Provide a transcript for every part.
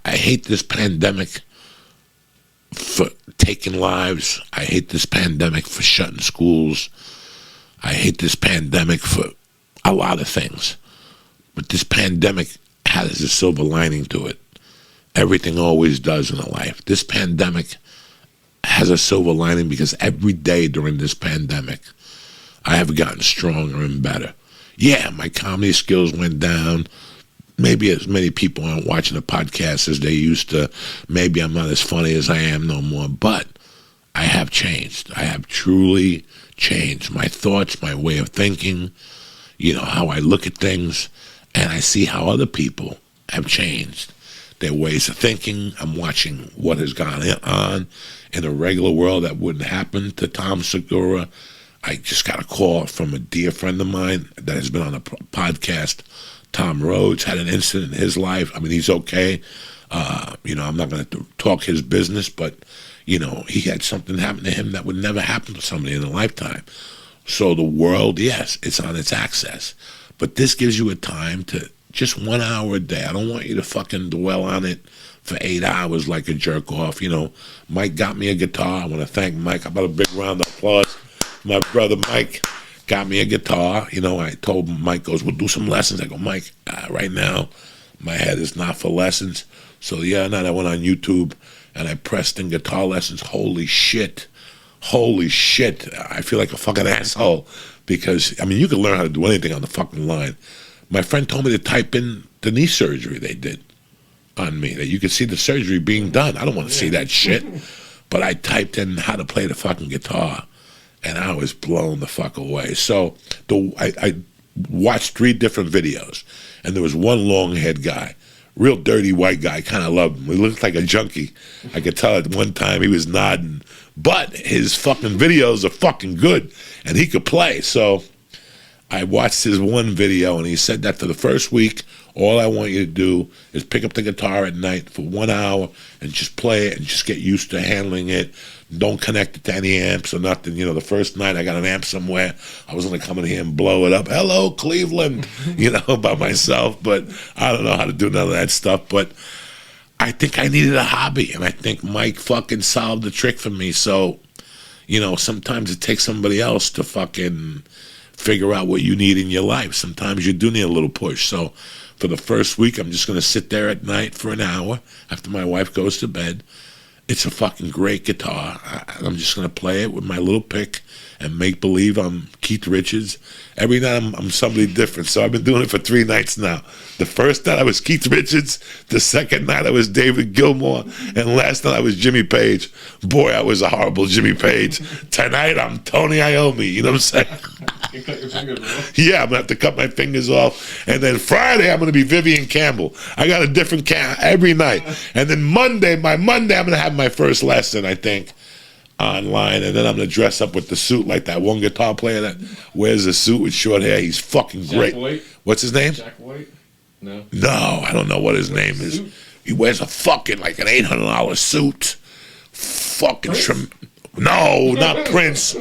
I hate this pandemic for taking lives. I hate this pandemic for shutting schools. I hate this pandemic for a lot of things. But this pandemic has a silver lining to it. Everything always does in a life. This pandemic has a silver lining because every day during this pandemic, I have gotten stronger and better. Yeah, my comedy skills went down. Maybe as many people aren't watching the podcast as they used to. Maybe I'm not as funny as I am no more. But I have changed. I have truly changed my thoughts, my way of thinking, how I look at things. And I see how other people have changed their ways of thinking. I'm watching what has gone on in a regular world that wouldn't happen to Tom Segura. I just got a call from a dear friend of mine that has been on a podcast. Tom Rhodes had an incident in his life. I mean, he's okay. I'm not going to talk his business, but, he had something happen to him that would never happen to somebody in a lifetime. So the world, yes, it's on its axis. But this gives you a time to just 1 hour a day. I don't want you to fucking dwell on it for 8 hours like a jerk off. Mike got me a guitar. I want to thank Mike. How about a big round of applause? My brother Mike got me a guitar. I told Mike, we'll do some lessons. I go, Mike, right now, my head is not for lessons. So the other night I went on YouTube and I pressed in guitar lessons. Holy shit. I feel like a fucking asshole because, you can learn how to do anything on the fucking line. My friend told me to type in the knee surgery they did on me, that you could see the surgery being done. I don't want to see that shit. But I typed in how to play the fucking guitar, and I was blown the fuck away. So I watched 3 different videos, and there was one long-haired guy, real dirty white guy. Kind of loved him. He looked like a junkie. I could tell at one time he was nodding. But his fucking videos are fucking good, and he could play. So I watched his one video, and he said that for the first week, all I want you to do is pick up the guitar at night for 1 hour and just play it and just get used to handling it. Don't connect it to any amps or nothing. The first night I got an amp somewhere, I was going to come in here and blow it up. Hello, Cleveland, by myself. But I don't know how to do none of that stuff. But I think I needed a hobby, and I think Mike fucking solved the trick for me. So, sometimes it takes somebody else to fucking figure out what you need in your life. Sometimes you do need a little push. So for the first week, I'm just going to sit there at night for an hour after my wife goes to bed. It's a fucking great guitar. I'm just going to play it with my little pick and make believe I'm Keith Richards. Every night I'm somebody different. So I've been doing it for 3 nights now. The first night I was Keith Richards. The second night I was David Gilmour. And last night I was Jimmy Page. Boy, I was a horrible Jimmy Page. Tonight I'm Tony Iommi. You know what I'm saying? You cut your fingers off? Yeah, I'm going to have to cut my fingers off. And then Friday, I'm going to be Vivian Campbell. I got a different every night. And then Monday, I'm going to have my first lesson, I think, online. And then I'm going to dress up with the suit like that one guitar player that wears a suit with short hair. He's fucking great. Jack White? What's his name? Jack White? No. No, I don't know what his name is. Suit? He wears a fucking, like an $800 suit. Fucking No, not Prince.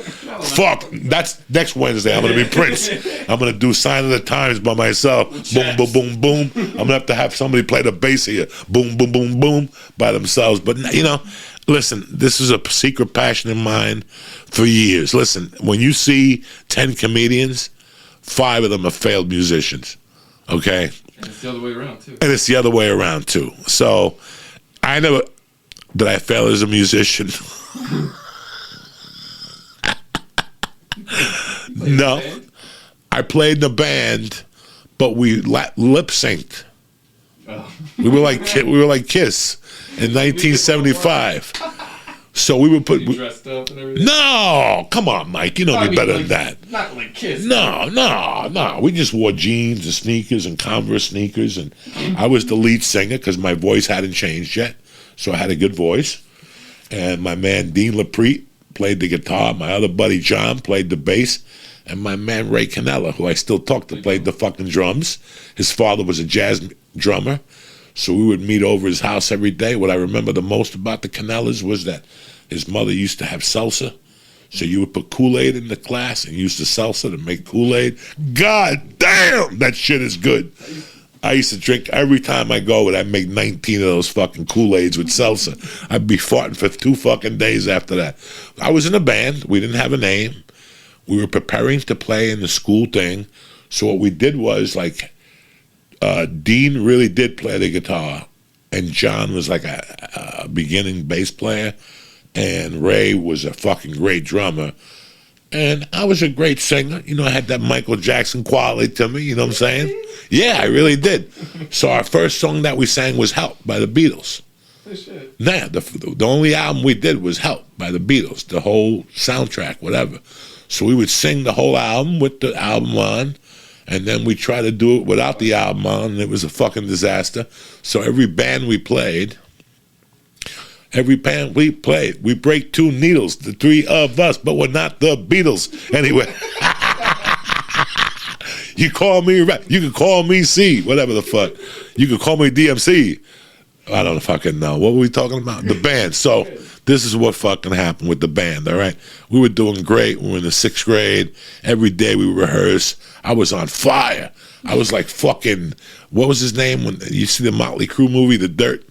Fuck. That's next Wednesday. I'm going to be Prince. I'm going to do Sign of the Times by myself. Boom, boom, boom, boom. I'm going to have somebody play the bass here. Boom, boom, boom, boom by themselves. But, listen, this is a secret passion of mine for years. Listen, when you see 10 comedians, 5 of them are failed musicians. Okay? And it's the other way around, too. And it's the other way around, too. So, did I fail as a musician? No, I played in the band, but we lip synced. Oh. We were like Kiss in 1975. So we would put. You dressed up and everything? No, come on, Mike. You know me better than that. Not like Kiss. No. We just wore jeans and sneakers and Converse sneakers, and I was the lead singer because my voice hadn't changed yet, so I had a good voice. And my man Dean LaPrete played the guitar. My other buddy John played the bass. And my man Ray Canella, who I still talk to, played the fucking drums. His father was a jazz drummer. So we would meet over his house every day. What I remember the most about the Canellas was that his mother used to have salsa. So you would put Kool-Aid in the glass and use the salsa to make Kool-Aid. God damn, that shit is good. I used to drink every time I go, and I'd make 19 of those fucking Kool-Aids with seltzer. I'd be farting for 2 fucking days after that. I was in a band. We didn't have a name. We were preparing to play in the school thing. So what we did was, like, Dean really did play the guitar, and John was like a beginning bass player, and Ray was a fucking great drummer. And I was a great singer. You know, I had that Michael Jackson quality to me, you know what I'm saying? Yeah, I really did. So our first song that we sang was Help by the Beatles. Oh, shit. Nah, the only album we did was Help by the Beatles, the whole soundtrack, whatever. So we would sing the whole album with the album on, and then we try to do it without the album on, and it was a fucking disaster. So every band we played, we break 2 needles, the 3 of us, but we're not the Beatles. Anyway, you can call me C, whatever the fuck. You can call me DMC. I don't fucking know. What were we talking about? The band. So this is what fucking happened with the band, all right? We were doing great. We were in the 6th grade. Every day we rehearsed. I was on fire. I was like fucking, what was his name? When you see the Motley Crue movie, The Dirt?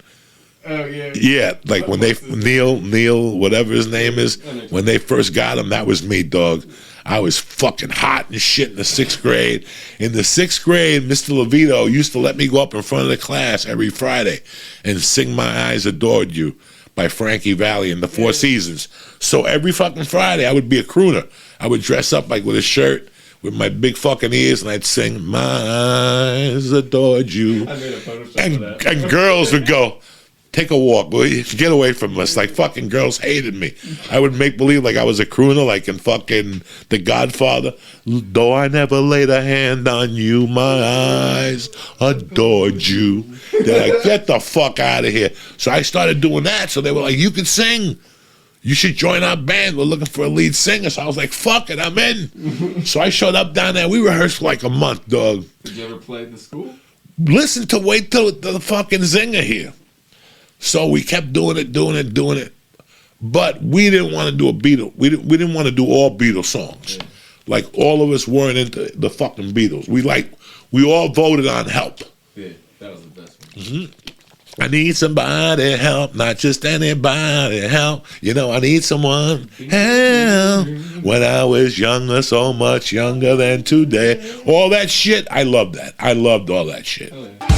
Oh, yeah. Yeah, like when they, Neil, whatever his name is, when they first got him, that was me, dog. I was fucking hot and shit in the 6th grade. In the 6th grade, Mr. Levito used to let me go up in front of the class every Friday and sing My Eyes Adored You by Frankie Valli and the Four Seasons. So every fucking Friday, I would be a crooner. I would dress up like with a shirt with my big fucking ears, and I'd sing My Eyes Adored You. I made a Photoshop of that. And girls would go, take a walk, will you? Get away from us. Like, fucking girls hated me. I would make believe like I was a crooner, like in fucking The Godfather. Though I never laid a hand on you, my eyes adored you. They're like, get the fuck out of here. So I started doing that. So they were like, you can sing. You should join our band. We're looking for a lead singer. So I was like, fuck it, I'm in. So I showed up down there. We rehearsed for like a month, dog. Did you ever play at the school? Listen to wait till the fucking zinger here. So we kept doing it. But we didn't want to do a Beatle. We didn't want to do all Beatles songs. Yeah. Like, all of us weren't into the fucking Beatles. We all voted on Help. Yeah, that was the best one. Mm-hmm. I need somebody help, not just anybody help. You know, I need someone help. When I was younger, so much younger than today. All that shit, I loved that. I loved all that shit. Oh, yeah.